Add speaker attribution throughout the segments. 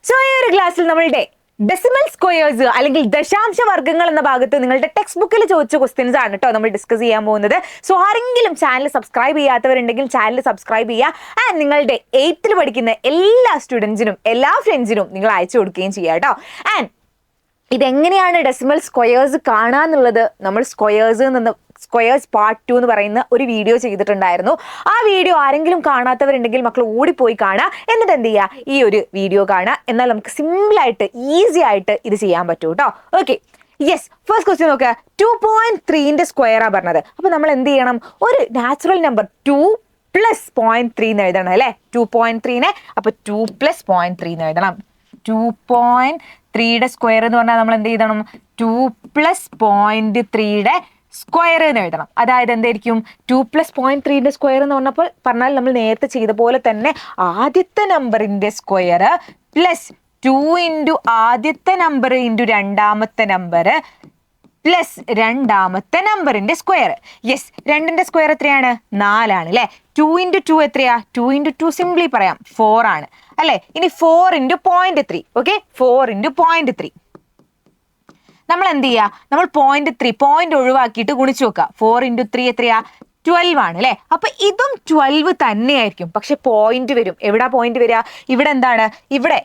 Speaker 1: So ഈ ഒരു ക്ലാസ്സിൽ നമ്മളുടെ ഡെസിമൽ സ്ക്വയേഴ്സ് അല്ലെങ്കിൽ ദശാംശ വർഗ്ഗങ്ങൾ എന്ന ഭാഗത്ത് നിങ്ങളുടെ ടെക്സ്റ്റ് ബുക്കിൽ ചോദിച്ച ക്വസ്റ്റ്യൻസ് ആണ് കേട്ടോ നമ്മൾ ഡിസ്കസ് ചെയ്യാൻ പോകുന്നത്. സോ ആരെങ്കിലും ചാനൽ സബ്സ്ക്രൈബ് ചെയ്യാത്തവരുണ്ടെങ്കിൽ ചാനൽ സബ്സ്ക്രൈബ് ചെയ്യുക. ആൻഡ് നിങ്ങളുടെ 8th പഠിക്കുന്ന എല്ലാ സ്റ്റുഡൻസിനും എല്ലാ ഫ്രണ്ട്സിനും നിങ്ങൾ അയച്ചു കൊടുക്കുകയും ചെയ്യുക കേട്ടോ. ആൻഡ് ഇതെങ്ങനെയാണ് ഡെസിമൽ സ്ക്വയേഴ്സ് കാണാന്നുള്ളത് നമ്മൾ സ്ക്വയേഴ്സ് പാർട്ട് 2 എന്ന് പറയുന്ന ഒരു വീഡിയോ ചെയ്തിട്ടുണ്ടായിരുന്നു. ആ വീഡിയോ ആരെങ്കിലും കാണാത്തവരുണ്ടെങ്കിൽ മക്കൾ ഓടിപ്പോയി കാണുക. എന്നിട്ട് എന്ത് ചെയ്യുക, ഈ ഒരു വീഡിയോ കാണുക. എന്നാൽ നമുക്ക് സിമ്പിളായിട്ട് ഈസി ആയിട്ട് ഇത് ചെയ്യാൻ പറ്റും കേട്ടോ. ഓക്കെ, യെസ്, ഫസ്റ്റ് ക്വസ്റ്റ്യൻ നോക്കുക. 2.3ന്റെ സ്ക്വയറാ പറഞ്ഞത്. അപ്പൊ നമ്മൾ എന്ത് ചെയ്യണം, ഒരു നാച്ചുറൽ നമ്പർ 2 + 0.3 എന്ന് എഴുതണം അല്ലേ. 2.3നെ അപ്പൊ 2 + 0.3 എന്ന് എഴുതണം. 2.3യുടെ സ്ക്വയർ എന്ന് പറഞ്ഞാൽ നമ്മൾ എന്ത് ചെയ്യണം, 2 + 0.3യുടെ സ്ക്വയർ എന്ന് എഴുതണം. അതായത് എന്തായിരിക്കും, 2 + 0.3ന്റെ സ്ക്വയർ എന്ന് പറഞ്ഞാൽ നമ്മൾ നേരത്തെ ചെയ്ത പോലെ തന്നെ ആദ്യത്തെ നമ്പറിന്റെ സ്ക്വയർ പ്ലസ് 2 × ആദ്യത്തെ നമ്പർ × രണ്ടാമത്തെ നമ്പർ പ്ലസ് രണ്ടാമത്തെ നമ്പറിന്റെ സ്ക്വയർ. യെസ്, 2ന്റെ സ്ക്വയർ എത്രയാണ്, 4 ആണ് അല്ലെ. 2 × 2 എത്രയാ, 2 × 2 സിംപ്ലി പറയാം 4 ആണ് അല്ലെ. ഇനി 4 × 0.3. ഓക്കെ, 4 × 0.3 നമ്മൾ എന്ത് ചെയ്യുക, നമ്മൾ 0.3 പോയിന്റ് ഒഴിവാക്കിയിട്ട് ഗുണിച്ചു നോക്കുക. 4 × 3 എത്രയാ, 12 ആണ് അല്ലെ. അപ്പൊ ഇതും 12 തന്നെയായിരിക്കും. പക്ഷെ പോയിന്റ് വരും. എവിടാ പോയിന്റ് വരിക, ഇവിടെ എന്താണ്, ഇവിടെ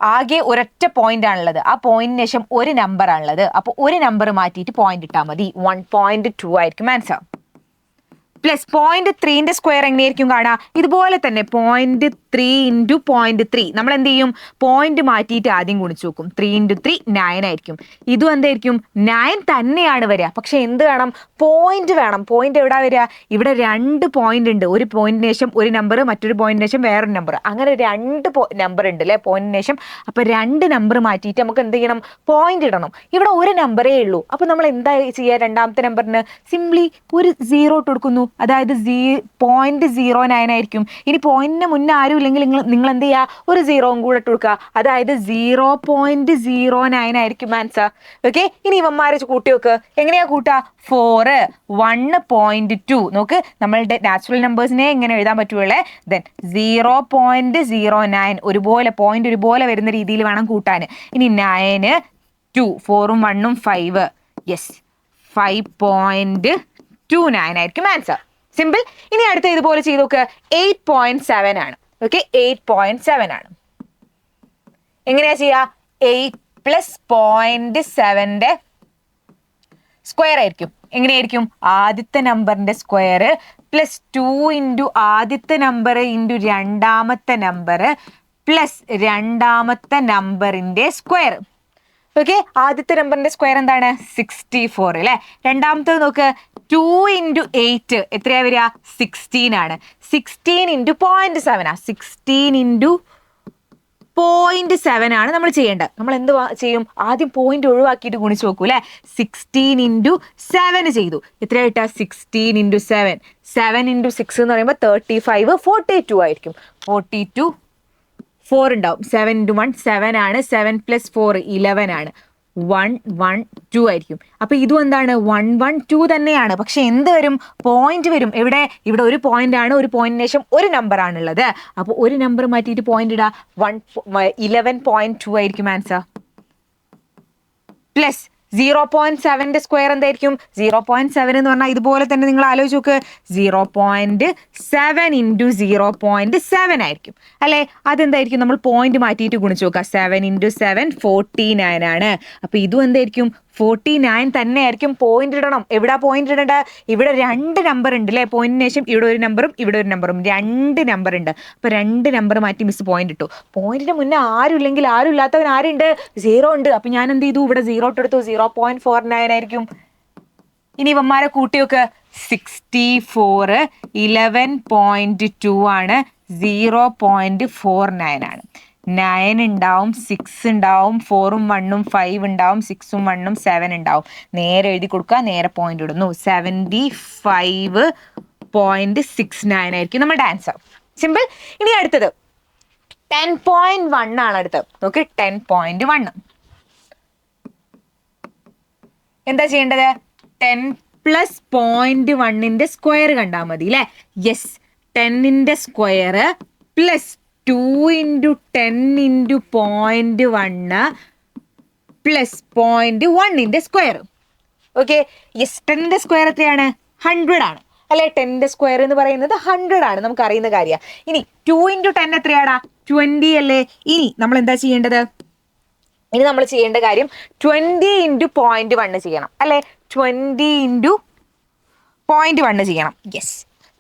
Speaker 1: ആകെ ഒരൊറ്റ പോയിന്റ് ആണുള്ളത്. ആ പോയിന്റിന് ശേഷം ഒരു നമ്പർ ആണുള്ളത്. അപ്പൊ ഒരു നമ്പർ മാറ്റിയിട്ട് പോയിന്റ് ഇട്ടാൽ മതി. 1.2 ആയിരിക്കും ആൻസർ. പ്ലസ് 0.3ന്റെ സ്ക്വയർ എങ്ങനെയായിരിക്കും കാണുക, ഇതുപോലെ തന്നെ 0.3 × 0.3 നമ്മൾ എന്ത് ചെയ്യും, പോയിന്റ് മാറ്റിയിട്ട് ആദ്യം ഗുണിച്ചു നോക്കും. 3 × 3 9 ആയിരിക്കും. ഇതും എന്തായിരിക്കും, 9 തന്നെയാണ് വരിക. പക്ഷെ എന്ത് വേണം, പോയിന്റ് വേണം. പോയിന്റ് എവിടെ വരിക, ഇവിടെ 2 പോയിന്റ് ഉണ്ട്. ഒരു പോയിന്റിന് ശേഷം ഒരു നമ്പർ, മറ്റൊരു പോയിന്റിന് ശേഷം വേറൊരു നമ്പർ, അങ്ങനെ 2 നമ്പർ ഉണ്ട് അല്ലെ പോയിന്റിന് ശേഷം. അപ്പൊ 2 നമ്പർ മാറ്റിയിട്ട് നമുക്ക് എന്ത് ചെയ്യണം, പോയിന്റ് ഇടണം. ഇവിടെ ഒരു നമ്പറേ ഉള്ളൂ. അപ്പൊ നമ്മൾ എന്താ ചെയ്യുക, രണ്ടാമത്തെ നമ്പറിന് സിംപ്ലി ഒരു 0 ഇട്ട് കൊടുക്കുന്നു. അതായത് 0.09 ആയിരിക്കും. ഇനി പോയിന്റിന് മുന്നേ ആരും ഇല്ലെങ്കിൽ നിങ്ങൾ എന്ത് ചെയ്യുക, ഒരു 0 കൂടെ ഇട്ട് കൊടുക്കുക. അതായത് 0.09 ആയിരിക്കും ആൻസർ. ഓക്കെ, ഇനി ഇവന്മാരെ കൂട്ടി വെക്ക്. എങ്ങനെയാ കൂട്ടുക, 4 1.2 നോക്ക്, നമ്മളുടെ നാച്ചുറൽ നമ്പേഴ്സിനെ എങ്ങനെ എഴുതാൻ പറ്റുള്ളേ. ദെൻ 0.09 ഒരുപോലെ പോയിന്റ് ഒരുപോലെ വരുന്ന രീതിയിൽ വേണം കൂട്ടാൻ. ഇനി 9 2 4ഉം 1ഉം 5. യെസ്, 5.29 ആയിരിക്കും ആൻസർ. സിമ്പിൾ. ഇനി അടുത്ത ഇതുപോലെ ചെയ്ത് നോക്ക്. 8.7 ആണ്. ഓക്കെ, 8.7 ആണ്. എങ്ങനെയാ ചെയ്യാ, 8 + 0.7ന്റെ സ്ക്വയർ ആയിരിക്കും. എങ്ങനെയായിരിക്കും, ആദ്യത്തെ നമ്പറിന്റെ സ്ക്വയർ പ്ലസ് 2 × ആദ്യത്തെ നമ്പർ × രണ്ടാമത്തെ നമ്പർ പ്ലസ് രണ്ടാമത്തെ നമ്പറിന്റെ സ്ക്വയർ. ഓക്കെ, ആദ്യത്തെ നമ്പറിന്റെ സ്ക്വയർ എന്താണ്, 64 അല്ലെ. രണ്ടാമത്തത് നോക്ക്, 2 × 8 എത്രയാ വരിക, 16 ആണ്. 16 × 0.7 ആ, 16 × 0.7 ആണ് നമ്മൾ ചെയ്യേണ്ടത്. നമ്മൾ എന്ത് ചെയ്യും, ആദ്യം പോയിന്റ് ഒഴിവാക്കിയിട്ട് ഗുണിച്ച് നോക്കൂ അല്ലെ. 16 × 7 ചെയ്തു. എത്രയാ കിട്ടുക, 16 × 7. 7 × 6 എന്ന് പറയുമ്പോൾ 35, 42 ആയിരിക്കും. 42 4 ഉണ്ടാവും. 7 × 1 7 ആണ്. 7 + 4 11 ആണ്. 112 ആയിരിക്കും. അപ്പൊ ഇതും എന്താണ്, 112 തന്നെയാണ്. പക്ഷെ എന്ത് വരും, പോയിന്റ് വരും. ഇവിടെ ഒരു പോയിന്റ് ആണ്. ഒരു പോയിന്റിന് ശേഷം ഒരു നമ്പർ ആണുള്ളത്. അപ്പൊ ഒരു നമ്പർ മാറ്റിയിട്ട് പോയിന്റ് ഇടാ. 11.2 ആയിരിക്കും ആൻസർ. പ്ലസ് 0.7ന്റെ സ്ക്വയർ എന്തായിരിക്കും, 0.7 എന്ന് പറഞ്ഞാൽ ഇതുപോലെ തന്നെ നിങ്ങൾ ആലോചിച്ച് നോക്ക്. 0.7 × 0.7 ആയിരിക്കും അല്ലെ. അതെന്തായിരിക്കും, നമ്മൾ പോയിന്റ് മാറ്റിയിട്ട് ഗുണിച്ച് നോക്കുക. 7 × 7 49 ആണ്. അപ്പൊ ഇതും എന്തായിരിക്കും, 49 തന്നെ ആയിരിക്കും. പോയിന്റ് ഇടണം. എവിടാ പോയിന്റ് ഇടേണ്ട, ഇവിടെ 2 നമ്പർ ഉണ്ട് അല്ലെ. പോയിന്റിന് ശേഷം ഇവിടെ ഒരു നമ്പറും ഇവിടെ ഒരു നമ്പറും 2 നമ്പർ ഉണ്ട്. അപ്പൊ 2 നമ്പർ മാറ്റി മിസ് പോയിന്റ് ഇട്ടു. പോയിന്റിന് മുന്നേ ആരും ഇല്ലെങ്കിൽ ആരും ഇല്ലാത്തവൻ ആരുണ്ട്, 0 ഉണ്ട്. അപ്പൊ ഞാൻ എന്ത് ചെയ്തു, ഇവിടെ 0 ഇട്ടെടുത്തു. 0.49 ആയിരിക്കും. ഇനി ഇവന്മാരെ കൂട്ടിയൊക്കെ 64 11.2 ആണ്. 0.49 ആണ്. 9 ഉണ്ടാവും, 6 ഉണ്ടാവും, 4ഉം 1ഉം 5 ഉണ്ടാവും, 6ഉം 1ഉം 7 ഉണ്ടാവും. നേരെ എഴുതി കൊടുക്കുക, നേരെ പോയിന്റ് ഇടുന്നു. 75.69 ആയിരിക്കും നമ്മുടെ ആൻസർ. സിമ്പിൾ. ഇനി അടുത്തത് 10.1 ആണ് അടുത്തത്. നോക്ക്, 10.1 എന്താ ചെയ്യേണ്ടത്, 10 + 0.1ന്റെ സ്ക്വയർ കണ്ടാൽ മതി അല്ലെ. യെസ്, 10ന്റെ square plus 2 into 10 into 0.1 plus 0.1ന്റെ സ്ക്വയർ. ഓക്കെ, യെസ്, 10ന്റെ സ്ക്വയർ എത്രയാണ്? 100 ആണ് അല്ലെ? 10ന്റെ സ്ക്വയർ എന്ന് പറയുന്നത് 100 ആണ്, നമുക്ക് അറിയുന്ന കാര്യമാണ്. ഇനി 2 ഇൻറ്റു 10 എത്രയാടാ? 20 അല്ലേ? ഇനി നമ്മൾ എന്താ ചെയ്യേണ്ടത്? ഇനി നമ്മൾ ചെയ്യേണ്ട കാര്യം 20 ഇൻറ്റു 0.1 ചെയ്യണം അല്ലെ? 20 ഇൻറ്റു 0.1 ചെയ്യണം. Yes,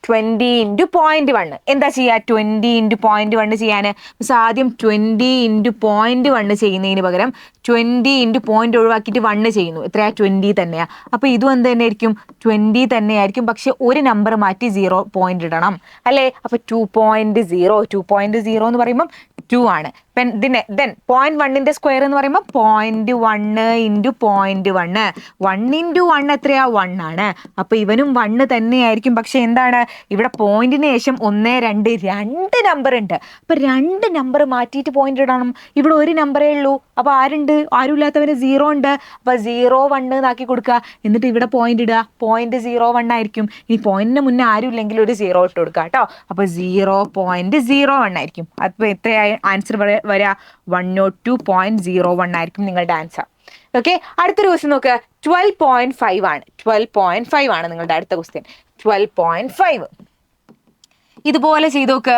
Speaker 1: 20 into 0.1. എന്താ ചെയ്യുക? 20 ഇൻറ്റു 0.1 ചെയ്യാൻ മിസ് ആദ്യം 20 ഇൻറ്റു 0.1 ചെയ്യുന്നതിന് പകരം 20 ഇൻറ്റു പോയിന്റ് ഒഴിവാക്കിയിട്ട് 1 ചെയ്യുന്നു. എത്രയാ? 20 തന്നെയാണ്. അപ്പോൾ ഇതും എന്ത് തന്നെയായിരിക്കും? 20 തന്നെയായിരിക്കും. പക്ഷെ ഒരു നമ്പർ മാറ്റി 0 പോയിന്റ് ഇടണം അല്ലേ? അപ്പോൾ 2.0. 2.0 എന്ന് പറയുമ്പം 2 ആണ്. ദെൻ 0.1ന്റെ സ്ക്വയർ എന്ന് പറയുമ്പോൾ 0.1 ഇൻറ്റു 0.1. 1 ഇൻറ്റു 1 എത്രയാ? 1 ആണ്. അപ്പോൾ ഇവനും 1 തന്നെയായിരിക്കും. പക്ഷെ എന്താണ് ഇവിടെ പോയിന്റിന് ശേഷം 1, 2 2 നമ്പർ ഉണ്ട്. അപ്പൊ 2 നമ്പർ മാറ്റിയിട്ട് പോയിന്റ് ഇടണം. ഇവിടെ ഒരു നമ്പറേ ഉള്ളൂ. അപ്പൊ ആരുണ്ട്? ആരും ഇല്ലാത്തവന് 0 ഉണ്ട്. അപ്പൊ 0, 1 എന്നാക്കി കൊടുക്കുക. എന്നിട്ട് ഇവിടെ പോയിന്റ് ഇടുക. 0.01 ആയിരിക്കും. ഇനി പോയിന്റിന് മുന്നേ ആരും ഇല്ലെങ്കിൽ ഒരു 0 ഇട്ട് കൊടുക്കുക കേട്ടോ. അപ്പൊ 0.01 ആയിരിക്കും. അപ്പൊ എത്രയായി ആൻസർ വരാ? 102.01 ആയിരിക്കും നിങ്ങളുടെ ആൻസർ. ഓക്കെ, അടുത്തൊരു ക്വസ്റ്റ്യൻ നോക്കുക. 12.5 ആണ്. 12.5 ആണ് നിങ്ങളുടെ അടുത്ത ക്വസ്റ്റ്യൻ. 12.5 ഇതുപോലെ ചെയ്ത് നോക്ക്.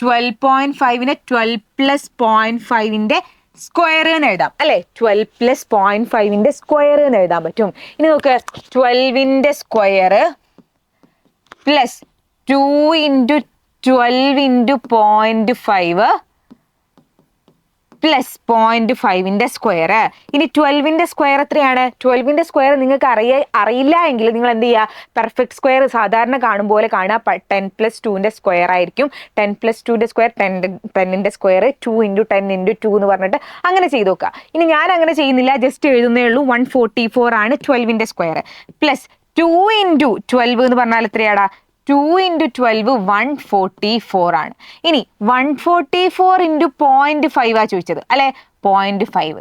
Speaker 1: 12.5നെ 12 പ്ലസ് 0.5ന്റെ സ്ക്വയർ എന്ന് എഴുതാം അല്ലെ? 12 പ്ലസ് 0.5ന്റെ സ്ക്വയർ എന്ന് എഴുതാൻ പറ്റും. ഇനി നോക്ക്, 12ന്റെ square plus 2 into 12 into 0.5 plus 0.5ന്റെ സ്ക്വയർ. ഇനി 12ന്റെ സ്ക്വയർ എത്രയാണ്? 12ന്റെ സ്ക്വയർ നിങ്ങൾക്ക് അറിയില്ല എങ്കിൽ നിങ്ങൾ എന്ത് ചെയ്യുക? പെർഫെക്റ്റ് സ്ക്വയർ സാധാരണ കാണുമ്പോൾ കാണുക. 10 പ്ലസ് 2ന്റെ സ്ക്വയർ ആയിരിക്കും. 10 പ്ലസ് 2ന്റെ സ്ക്വയർ 10ന്റെ സ്ക്വയർ 2 ഇൻറ്റു 10 ഇൻറ്റു 2 എന്ന് പറഞ്ഞിട്ട് അങ്ങനെ ചെയ്ത് നോക്കുക. ഇനി ഞാൻ അങ്ങനെ ചെയ്യുന്നില്ല, ജസ്റ്റ് എഴുതുന്നേ ഉള്ളൂ. 144 ആണ് 12ന്റെ സ്ക്വയർ. പ്ലസ് 2 ഇൻറ്റു 12 എന്ന് പറഞ്ഞാൽ എത്രയാടാ? 2 ഇൻറ്റു 12 144 ആണ്. ഇനി 144 ഇൻറ്റു 0.5 ചോദിച്ചത് അല്ലെ? 0.5.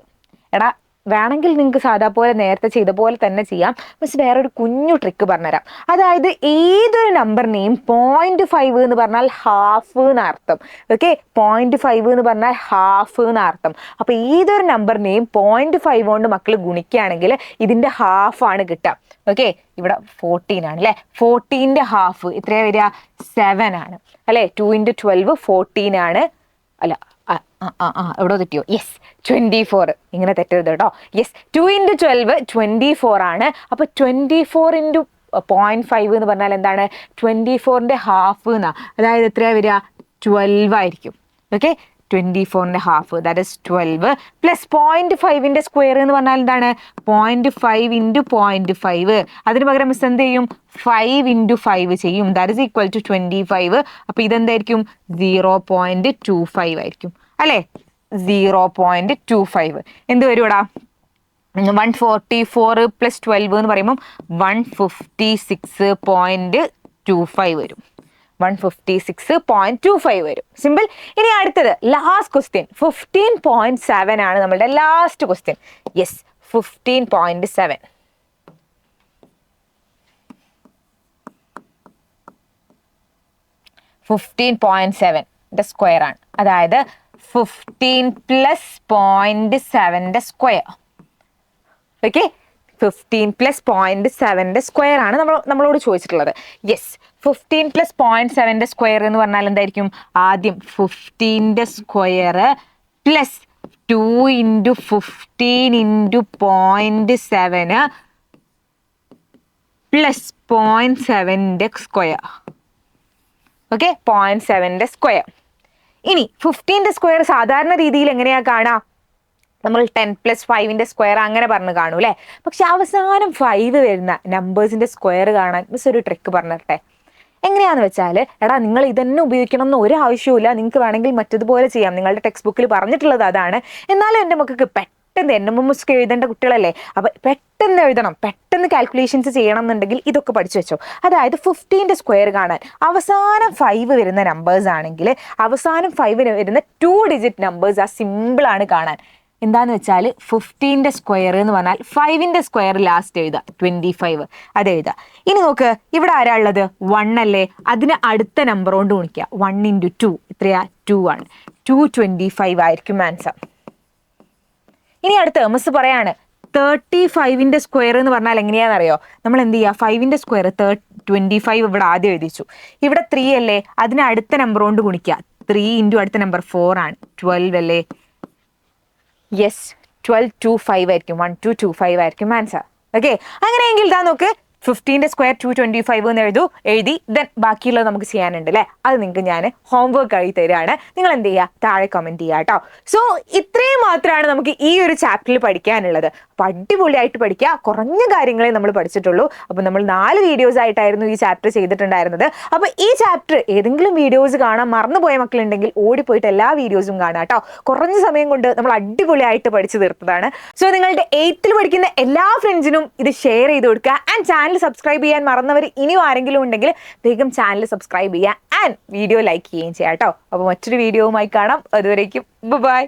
Speaker 1: എടാ, വേണമെങ്കിൽ നിങ്ങൾക്ക് സാധാ പോലെ നേരത്തെ ചെയ്ത പോലെ തന്നെ ചെയ്യാം. പക്ഷെ വേറൊരു കുഞ്ഞു ട്രിക്ക് പറഞ്ഞുതരാം. അതായത് ഏതൊരു നമ്പറിനെയും 0.5 എന്ന് പറഞ്ഞാൽ ഹാഫ് എന്നർത്ഥം. ഓക്കെ, 0.5 എന്ന് പറഞ്ഞാൽ ഹാഫ് എന്നർത്ഥം. അപ്പൊ ഏതൊരു നമ്പറിനെയും 0.5 കൊണ്ട് മക്കൾ ഗുണിക്കുകയാണെങ്കിൽ ഇതിന്റെ ഹാഫ് ആണ് കിട്ടുക. ഓക്കെ, ഇവിടെ 14 ആണ് അല്ലെ? 14ന്റെ ഹാഫ് എത്രയാ വരിക? 7 ആണ് അല്ലെ? 2 ഇൻറ്റു 12 14 ആണ്. അല്ല, എവിടെ തെറ്റിയോ? യെസ്, 24. ഇങ്ങനെ തെറ്റരുത് കേട്ടോ. യെസ്, 2 ഇൻറ്റു 12 24 ആണ്. അപ്പൊ 24 ഇൻറ്റു 0.5 എന്ന് പറഞ്ഞാൽ എന്താണ്? 24ന്റെ ഹാഫ് എന്നാ. അതായത് എത്രയാ വരിക? 12 ആയിരിക്കും. ഓക്കെ, 24ന്റെ ഹാഫ്, ദാറ്റ് ഇസ് 12 പ്ലസ് 0.5ന്റെ സ്ക്വയർ എന്ന് പറഞ്ഞാൽ എന്താണ്? 0.5 ഇൻറ്റു 0.5. അതിന് പകരം മിസ് എന്ത് ചെയ്യും? 5 ഇൻറ്റു 5 ചെയ്യും. That is equal to 25. അപ്പൊ ഇതെന്തായിരിക്കും? 0.25 ആയിരിക്കും അല്ലെ? 0.25 എന്ത് വരുവാടാ? 144 പ്ലസ് 12 എന്ന് പറയുമ്പോൾ 156.25 വരും. 156.25 വരും. സിമ്പിൾ. ഇനി അടുത്തത് ലാസ്റ്റ് ക്വസ്റ്റ്യൻ 15.7 ആണ് നമ്മളുടെ ലാസ്റ്റ് ക്വസ്റ്റ്യൻ. യെസ്, 15.7. 15.7ന്റെ സ്ക്വയർ ആണ്. അതായത് 15 പ്ലസ് 0.7ന്റെ സ്ക്വയർ. ഓക്കെ, 15 പ്ലസ് 0.7ന്റെ സ്ക്വയർ ആണ് നമ്മളോട് ചോദിച്ചിട്ടുള്ളത്. യെസ്, 15 പ്ലസ് 0.7ന്റെ സ്ക്വയർ എന്ന് പറഞ്ഞാൽ എന്തായിരിക്കും? ആദ്യം 15ന്റെ square plus 2 into 15 into 0.7 plus 0.7ന്റെ സ്ക്വയർ. ഓക്കെ, 0.7ന്റെ സ്ക്വയർ. ഇനി 15ന്റെ സ്ക്വയർ സാധാരണ രീതിയിൽ എങ്ങനെയാ കാണാം? നമ്മൾ 10 പ്ലസ് 5ന്റെ സ്ക്വയർ അങ്ങനെ പറഞ്ഞ് കാണൂ അല്ലേ? പക്ഷെ അവസാനം 5 വരുന്ന നമ്പേഴ്സിന്റെ സ്ക്വയർ കാണാൻ മിസ് ഒരു ട്രിക്ക് പറഞ്ഞിട്ടെ. എങ്ങനെയാന്ന് വെച്ചാൽ, എടാ നിങ്ങൾ ഇതന്നെ ഉപയോഗിക്കണം എന്ന് ഒരു ആവശ്യമില്ല. നിങ്ങൾക്ക് വേണമെങ്കിൽ മറ്റതുപോലെ ചെയ്യാം. നിങ്ങളുടെ ടെക്സ്റ്റ് ബുക്കിൽ പറഞ്ഞിട്ടുള്ളത് അതാണ്. എന്നാലും എൻ്റെ മക്കൾക്ക് പെട്ടെന്ന് NMMS എഴുതേണ്ട കുട്ടികളല്ലേ, അപ്പം പെട്ടെന്ന് എഴുതണം, പെട്ടെന്ന് കാൽക്കുലേഷൻസ് ചെയ്യണം എന്നുണ്ടെങ്കിൽ ഇതൊക്കെ പഠിച്ചു വെച്ചോ. അതായത് 15ന്റെ സ്ക്വയർ കാണാൻ അവസാനം 5 വരുന്ന നമ്പേഴ്സ് ആണെങ്കിൽ അവസാനം 5 വരുന്ന 2 ഡിജിറ്റ് നമ്പേഴ്സ് ആ സിമ്പിളാണ് കാണാൻ. എന്താന്ന് വെച്ചാൽ 15ന്റെ സ്ക്വയർ എന്ന് പറഞ്ഞാൽ 5ന്റെ സ്ക്വയർ ലാസ്റ്റ് എഴുതുക 25 അത് എഴുതുക. ഇനി നോക്ക് ഇവിടെ ആരാ ഉള്ളത് 1 അല്ലേ, അതിന് അടുത്ത നമ്പർ കൊണ്ട് ഗുണിക്കുക. 1 × 2 എത്രയാ 2 ആണ്. 225 ആയിരിക്കും ആൻസർ. ഇനി അടുത്ത മിസ് പറയാണ് 35ന്റെ സ്ക്വയർ എന്ന് പറഞ്ഞാൽ എങ്ങനെയാണെന്നറിയോ? നമ്മൾ എന്ത് ചെയ്യുക 5ന്റെ സ്ക്വയർ 25 ഇവിടെ ആദ്യം എഴുതിച്ചു. ഇവിടെ 3 അല്ലേ, അതിന് അടുത്ത നമ്പർ കൊണ്ട് ഗുണിക്കുക. 3 × അടുത്ത നമ്പർ 4 ആണ് 12 അല്ലേ. യെസ് 1225 ആയിരിക്കും. 1225 ആയിരിക്കും ആൻസർ. ഓക്കെ, അങ്ങനെയെങ്കിൽ ഇതാ നോക്ക് 15ന്റെ സ്ക്വയർ 225 എന്ന് എഴുതി ദെൻ ബാക്കിയുള്ളത് നമുക്ക് ചെയ്യാനുണ്ട് അല്ലേ. അത് നിങ്ങൾക്ക് ഞാൻ ഹോംവർക്ക് ആയി തരാണ്. നിങ്ങൾ എന്ത് ചെയ്യുക താഴെ കമന്റ് ചെയ്യുക കേട്ടോ. സോ ഇത്രയും മാത്രമാണ് നമുക്ക് ഈ ഒരു ചാപ്റ്ററിൽ പഠിക്കാനുള്ളത്. അപ്പം അടിപൊളിയായിട്ട് പഠിക്കുക. കുറഞ്ഞ കാര്യങ്ങളെ നമ്മൾ പഠിച്ചിട്ടുള്ളൂ. അപ്പം നമ്മൾ 4 വീഡിയോസ് ആയിട്ടായിരുന്നു ഈ ചാപ്റ്റർ ചെയ്തിട്ടുണ്ടായിരുന്നത്. അപ്പോൾ ഈ ചാപ്റ്റർ ഏതെങ്കിലും വീഡിയോസ് കാണാൻ മറന്നുപോയ മക്കളുണ്ടെങ്കിൽ ഓടിപ്പോയിട്ട് എല്ലാ വീഡിയോസും കാണാം കേട്ടോ. കുറഞ്ഞ സമയം കൊണ്ട് നമ്മൾ അടിപൊളിയായിട്ട് പഠിച്ചു തീർത്തതാണ്. സോ നിങ്ങളുടെ 8th പഠിക്കുന്ന എല്ലാ ഫ്രണ്ട്സിനും ഇത് ഷെയർ ചെയ്ത് കൊടുക്കുക. ആൻഡ് ചാനൽ സബ്സ്ക്രൈബ് ചെയ്യാൻ മറന്നവർ ഇനിയും ആരെങ്കിലും ഉണ്ടെങ്കിൽ വേഗം ചാനൽ സബ്സ്ക്രൈബ് ചെയ്യുക ആൻഡ് വീഡിയോ ലൈക്ക് ചെയ്യുകയും ചെയ്യാം കേട്ടോ. അപ്പോൾ മറ്റൊരു വീഡിയോവുമായി കാണാം. അതുവരേക്കും ബൈ.